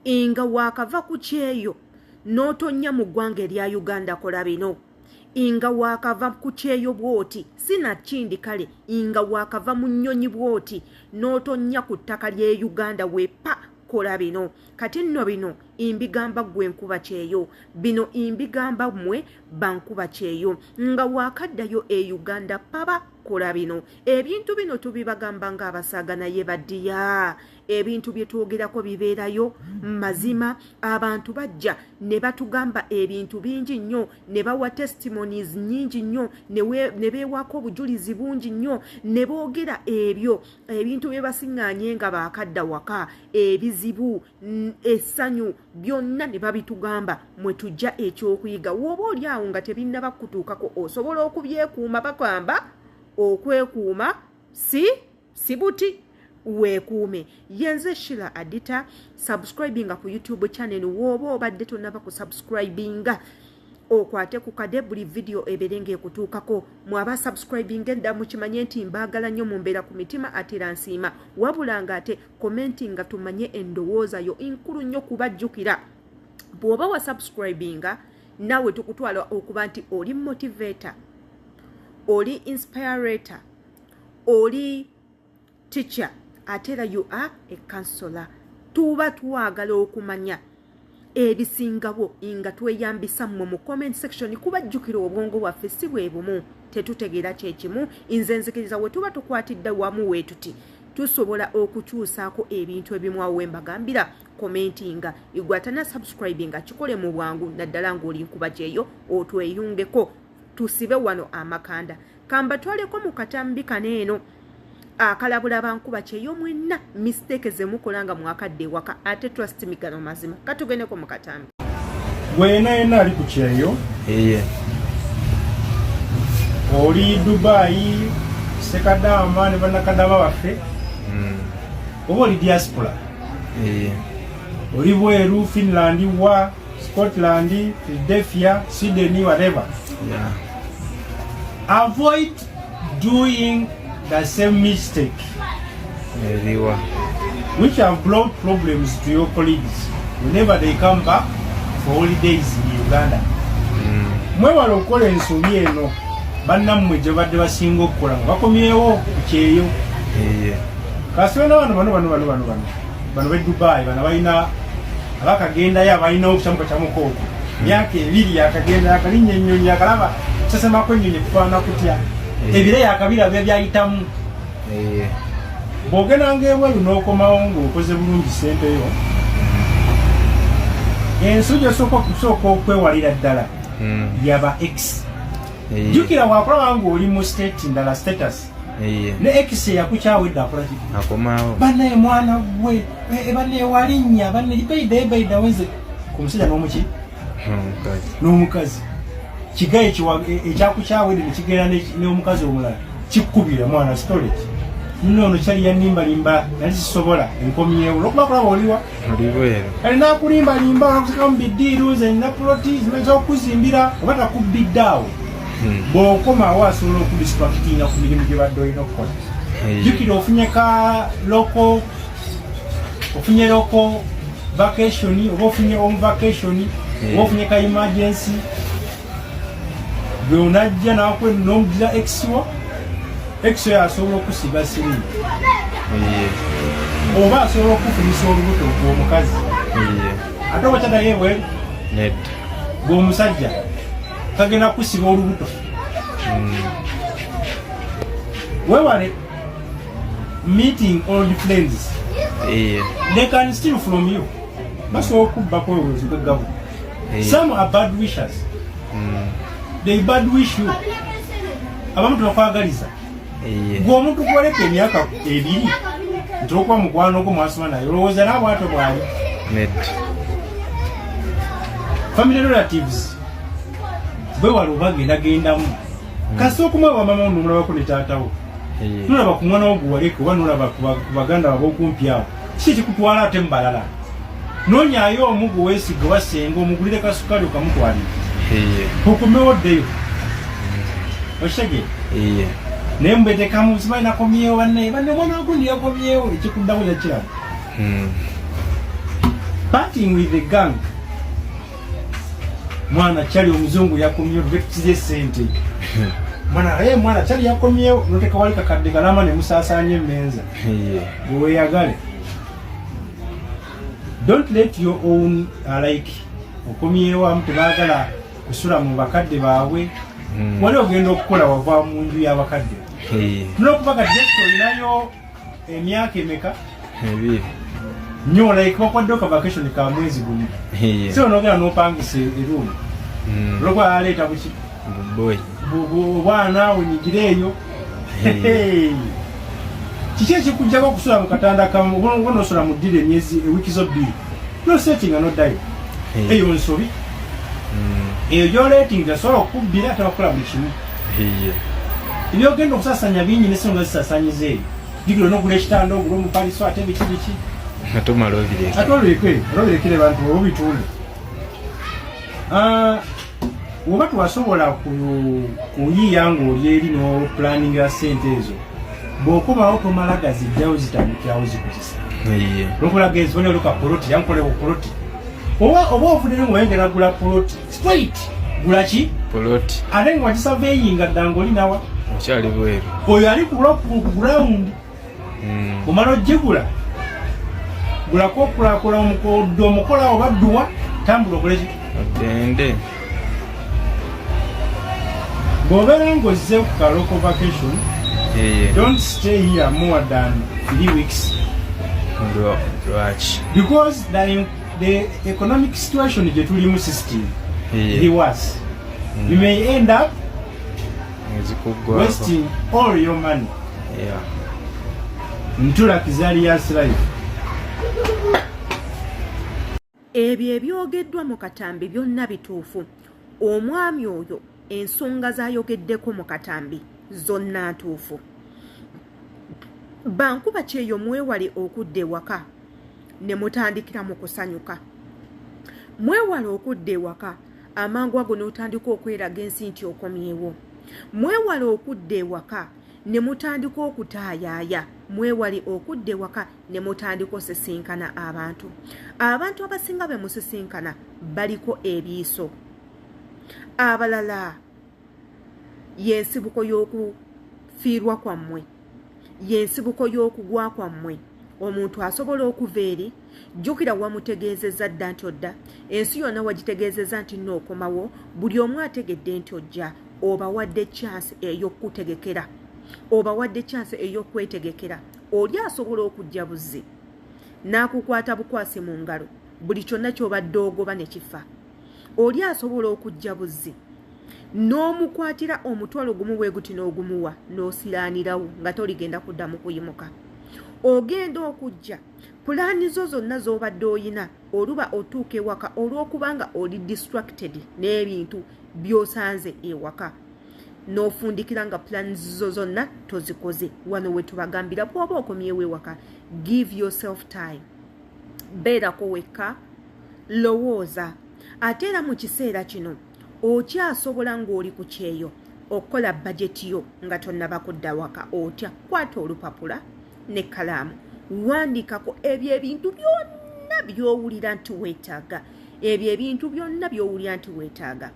inga wakava ku kyeyo n'otonya mu ggwanga erya Uganda kola bino. Inga wakava ku kyeyo bwoti sina kindi kale inga wakava mu nnyonyi bwoti n'otonya ku ttaka ly'e Uganda wepa kola bino. Kati nno bino imbigamba gwe nkuba kyeyo, bino imbigamba mmwe bankuba kyeyo. Nga wakaddayo e Uganda paba kola bino. Ebintu bino tubibagamba ng'abasaaga naye baddiya. Ebintu bye twogerako bibeerayo mazima. Abantu bajja ne batugamba ebintu bingi nnyo, ne bawa testimonies nnyingi nnyo, ne beewako obujulizi bungi nnyo, ne boogera ebyo ebintu bye basiŋŋaanye nga baakadda waka, ebizibu, essanyu, byonna ne babitugamba mwe tujja ekyokuyiga. Wooba oli awo nga tebinnaba kutuukako osobola okubyekuuma. Bagamba okwekuuma si buti, weekuume. Yenze Sheila Adita, subscribinga ku YouTube channel wooba obadde tonnaba ku subscribinga. Okwate ku kade buli video eberenge ekutuukako. Mwaba subscribinga edda mukimanye nti mbaagala nnyo mumbeera ku mitima atera nsiima. Wabula ng'ate commentinga tumanye endowooza yo inkulu nnyo kubajjukira. Bw'oba wa subscribinga nawe tukutwala okuba nti oli motivator, oli inspirator, oli teacher, atera you are a counselor. Tuba twagala okumanya ebisingabo inga tweyambisa mu comment section kubajjukira obwongo bwaffe si bwe bumu, tetutegeera kyekimu. Nze nzikiriza we tuba tukwatidde wamu weetuti tusobola okukyusaako ebintu ebimu awo wembagambira commentinga igwatana subscribinga kikole mu bwangu naddala ng'oli nkuba gyeyo otweyungeko tusibe wano amakanda kamba twaleko mu katambi kaneeno akalabula bankuba kyeyo mwenna mistake zemukola nga mwakadde waka ate trust migano mazima katugendeko mu katambi wena ali ku kyeyo oli Dubai sekadama ne banakadama baffe oba oli diaspora oli bweru Finland wa Scotland Philadelphia Sydney whatever avoid doing the same mistake which have brought problems to your colleagues whenever they come back for holidays in Uganda. Mwewala okukola ensobi eno bannammwe gye badde basinga okukola bakomyewo ku kyeyo. Kasibena bano be Dubai bano balina abakagendayo abalina okucamuka camuka okwo myaka ebiri yakagenda yakalinnya ennyonyi yakalaba sasemako ennyonyi kufaana kutya ebire yakabira bye byayitamu. Bw'ogendanga ebweru n'okomawo ng'okoze bulungi sente yo ensujja osooka okwewalira ddala yaba X. Jjukira wakulaba ng'oli mu state ndala status ne X yakukyawedde akola ki akomawo bannaye mwana gwe bannaye walinnya bannaye beida wenze ku musajja n'omukazi kigaye ekyakukyawedde ne kigenda n'omukazi omulala kikkubira mwana storage nnono kyali yanimbalimba nali sisobola enkomyewo lwokuba kulaba oliwa kale nakulimbalimba nakusika mu biddiiru nze nina ploti zimaze okuzimbira oba takubbiddeawo bw'okomawo asobola okudistractinga ku mirimu gye badde olina okukola. Jjukira ofunye loko vacation oba ofunye home vacation oba ofunye ka emergency gwe onajja n'omugira exwo asobola okusiba sirimu oba asobola okufunisa olubuto gw'omukazi ate obakyadayo ebweru gw'omusajja kagenda kusiba olubuto. Wewale meeting old friends they can steal from you. Basobola okubbako obulunzi bw'eggavu. Some are bad wishers. They bad wish you. Abamu tubakwagaliza gw'omuntu gwoleka emyaka ebiri nti okuba mukwano gwo mwasoma naye olowooza n'abwato bwali family relatives bwewala obagendagendamu kasi okumwewa mama nomulabako ne taatawo nolaba ku mwana wo guwaleka oba nolaba ku baganda bab'okumpi awo kiki ekikutwala ate mubalala noonyaayo omu gwe weesiga wasenga omugulire kasukali okamutwalira okumewo ddeyo okitegeera naye mubetekamu simanyi nakomyewo banne omwana wagundi yakomyewo ekikuddamu yakiraga parting with the gang. Mwana chali omuzungu yakomye vettize sente. Mwana chali yakomye noteka wali kakadde galama ne musasanye menza. Bwe yagale. Don't let your own like okomyewa mtu bagala kusula mu bakadde bawe. Wali ogenda okukola wava mu nju y'abakadde. Nokubaga dekto inayo emyaka emeka. Nyo like wakwadoka vacation ka mwezi gumu. So nogera nopangise erumu. Lokwa aleta buchi. Boy. Bwana unigireyo. Kiche kikujja kusula mu katanda kamu ngono sula mu dile myezi wiki zo bbiri. No setting no die. Eyo nsobi. Eyo yo rating da solo kubbira tabakola buli kimu. Ibyo gendo kusasanya binyi nesonga zisasanyize. Digiro no kule kitando ngulo mu paliso ate biki. Natuma lovile. Lovile kile bantu obitule. Wabatu wasobola kuyiyango lyeri no planning ya sente ezo. Bokuba otomalaga zijjawo zitandikirawo zikuzisa. Lokulaga ezo ne luka poloti yankole poloti. Oba ofudde ngo yengera gula poloti straight. Gulachi? Poloti. Ate ngo surveying dangoli nawa. Okyali bweru. Oyo ali ku ground. Omalo jigula. Gula kokula kola omukodo mukola obadduwa tambulo koleki dende bobera ngoze ku local vacation. Don't stay here more than 3 weeks. Because the economic situation is too mu system. It was. You may end up wasting all your money. Ntula kizalias life. Ebyo ebyogeddwa mu Katambi byonna bituufu. Omwami oyo ensonga z'ayogeddeko mu Katambi zonna ntuufu. Bankuba kyeyo mwewale okudda ewaka ne mutandikira mu kusanyuka. Mwewale okudda ewaka amangu ago n'otandika okweraga ensi nti okomyewo. Mwewale okudda ewaka ne mutandika okutaayaaya. Mwewale okudda ewaka ne mutandika osisinkana abantu. Abantu abasinga be musisinkana baliko ebiiso. Abalala yensibuko y'okufiirwa kwammwe, yensibuko y'okugwa kwammwe. Omuntu asobola okuva eri, jjukira wamutegeezezza dda nti odda, ensi yonna wagitegeezezza nti n'okomawo, buli omu ategedde nti ojja, obawadde chance ey'okutegekera. Obawadde chance ey'okwetegekera. Oli asobola okujja buzzi n'akukwata bukwasi mu ngalo, buli kyonna ky'obadde ogoba ne kifa. Oli asobola okujja buzzi n'omukwatira omutwalo gumu bwe guti n'ogumuwa n'osiraanirawo nga toligenda kuddamu kuyimuka. Ogenda okujja pulaani zo zonna z'obadde oyina oluba otuuka ewaka olw'okubanga oli distracted n'ebintu by'osanze ewaka. N'ofundikira nga plans zo zonna tozikoze. Wano we tubagambira bw'oba okomyewo ewaka, give yourself time. Beerako wekka, lowooza. Ate era mu kiseera kino okyasobola ng'oli ku kyeyo okukola bajeti yo nga tonnaba kudda waka. Otya kwata olupapula n'ekkalaamu, wandiikako ebyo ebintu byonna by'owulira nti weetaaga. Ebyo ebintu byonna by'owulira nti weetaaga.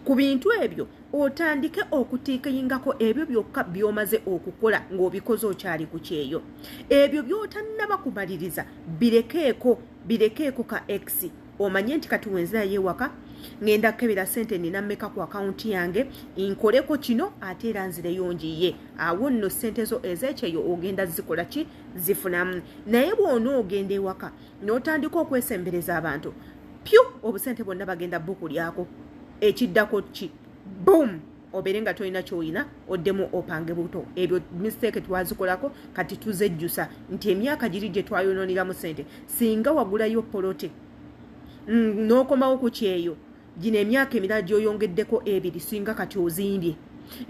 Ku bintu ebyo otandike okutiikayingako ebyo byokka by'omaze okukola ng'obikoze okyali ku kyeyo. Ebyo by'otannaba kumaliriza birekeeko ka X. Omanye nti kati wenzirayo ewaka ngenda kukebera sente nina mmeka ku akawunti yange, nkoleko kino ate era nzireyo njiye. Awo nno sente zo ez'ekyeyo ogenda zikola ki? Zifunamu. Naye bw'onoogenda ewaka n'otandika okwesembereza abantu, pyu obusente bwonna bagenda bukulyako. Ekiddako ki? Boom! Obere nga tolina ky'olina oddemu opange buto. Ebyo mistake twazikolako kati tuzejjusa nti emyaka giri gye twayonooneramu sente. Singa wagulayo polote n'okomawo ku kyeyo, gino emyaka emirala gy'oyongeddeko ebiri singa kati ozimbye.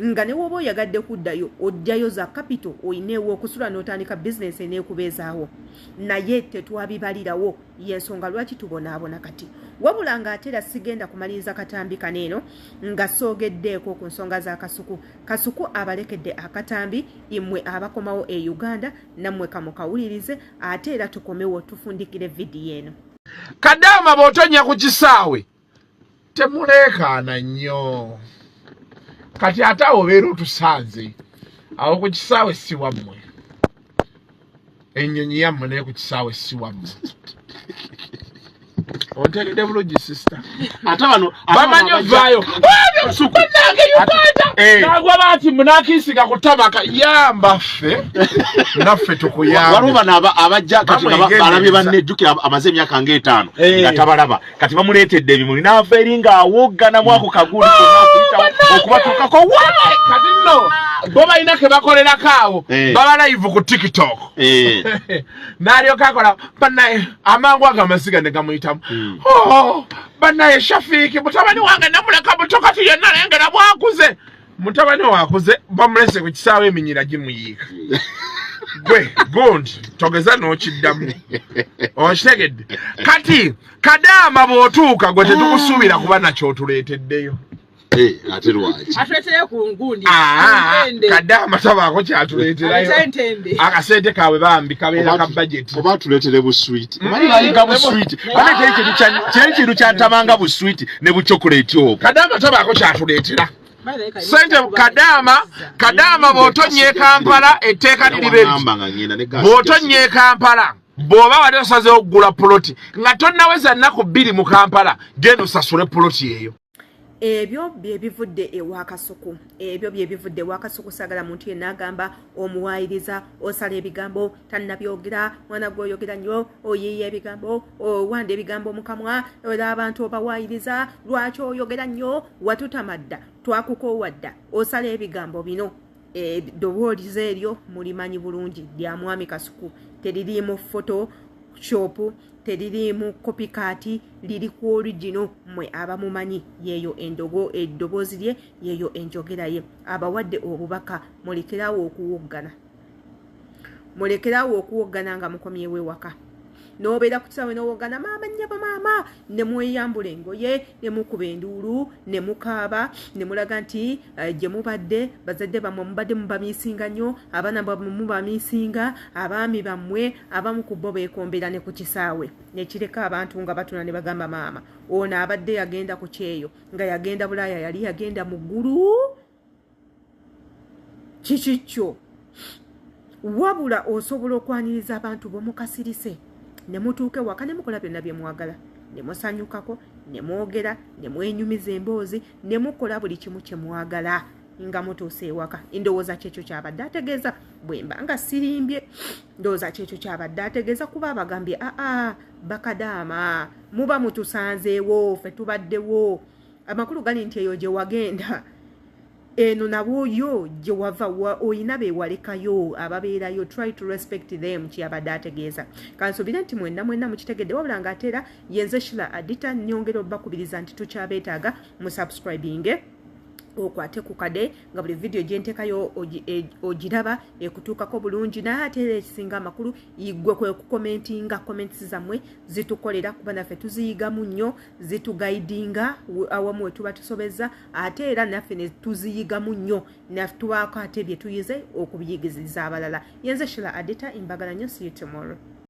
Nga ne woba oyagadde kuddayo ojjayo za capital oyineewo okusula n'otandika bizinesi eneekubeezaawo. Naye tetwabibalirawo, y'ensonga lwaki tubonaabona kati. Wabula ng'ate era sigenda kumaliriza Katambi kaneeno nga soogeddeeko ku nsonga za Kasuku. Kasuku abalekedde akatambi, immwe abakomawo e Uganda nammwe kamukawulirize, ate era tukomewo tufundikire vidiyo eno. Kadama bw'otonya ku kisaawe temuleekaana nnyo kati ate awo obeera otusanze awo ku kisaawe si wammwe ennyonyi yammwe naye ku kisaawe si wammwe ontegedde bulungi sister ate bano bamanyi ovaayo nagwa baati munakiisiga ku tabaka yamba ffe naffe tukuyamba waliwo bano abajja kati balabye bannejjukira amaze emyaka ng'etaano nga tabalaba kati bamuleetedde ebimuli n'ava eri ng'awogganamu ako kaguli okubatuukako kati nno bo balina ke bakolerako awo baba live ku tiktok n'alyoka akola bannaye amangu ago amasiga ne gamuyitamu bannaye shafiiki mutabani wange namuleka buto kati yenna nengera bwakuze mutabani wakuze bamulese ku kisaawe eminyira gimuyiika gwe gundi togeza n'okiddamu okitegedde kati Kadama bw'otuuka gwe tetukusuubira kuba nakyo otuleeteddeyo ate lwaki atwetere ku ngundi Kadama tabaako kyatuleeterayo akasente kaabwe bambi kabeera ka budget oba tuleetere buswiti omanyi bayiga buswiti ate kintu kyantamanga buswiti ne buchokoleti okwo Kadama tabaako kyatuleetera sente Kadama bw'otonye Kampala etteeka liribe bw'otonye Kampala bw'oba wali osaze okugula puloti nga tonnaweza nnaku 2 mu Kampala genda osasule puloti eyo ebyo byebivudde ewakasuku sagala muntu yenna agamba omuwaayiriza osala ebigambo tannabyogera mwana gwoyogera nnyo oyiiya ebigambo owanda ebigambo mukamwa era abantu obawaayiriza lwaki oyogera nnyo watutamadda twakukowadda osala ebigambo bino eddoboozi eryo mulimanyi bulungi lya mwami Kasuku teririimu photoshop teririimu copycat liri ku original mwe abamumanyi yeeyo eddoboozi lye yeeyo enjogera ye abawadde obubaka mulekerawo okuwoggana nga mukomyewo ewaka n'obeera ku kisaawe n'owoggana maama nnyaba maama ne mweyambula engoye ne mukuba enduulu ne mukaaba ne mulaga nti gye mubadde bazadde bammwe mubadde mubamiisinga nnyo abaana bammwe mubamiisinga abaami bammwe abamu ku bo beekombera ne ku kisaawe nekireka abantu nga batuna ne bagamba maama ono abadde yagenda ku kyeyo nga yagenda Bulaaya yali yagenda mu ggulu kikikyo wabula osobola okwaniriza abantu bomukasirise ne mutuuke waka ne mukola byonna bye mwagala ne musanyukako ne mwogera ne mwenyumiza emboozi ne mukola buli kimu kye mwagala nga mutuuse ewaka ndowooza kyekyo kyabadde ategeeza bwe mba nga sirimbye ndowooza kyekyo kyabadde ategeeza kuba abagambye Bakadaama muba mutusanzeewo ffe tubaddewo amakulu gali nti eyo gye wagenda eno nabo yo gye wava oyina beewalekayo ababeerayo try to respect them kyabadde ategeeza kansuubira nti mwenna mukitegedde wabula nga ate era yenze Shila Adita nnyongera obbakubiriza nti tukyabeetaaga mu subscribinge okwate ku kade nga buli video gyenteekayo ogiraba ekutuukako bulungi naye ate era ekisinga amakulu igwe kwe kukomentinga comments zammwe zitukolera kuba naffe tuziyigamu nnyo zitugaidinga awamu we tuba tusobeza ate era naffe ne tuziyigamu nnyo tubaako ate bye tuyize okubiyigiriza abalala yenze Shila Adita imbagala nnyo see you tomorrow.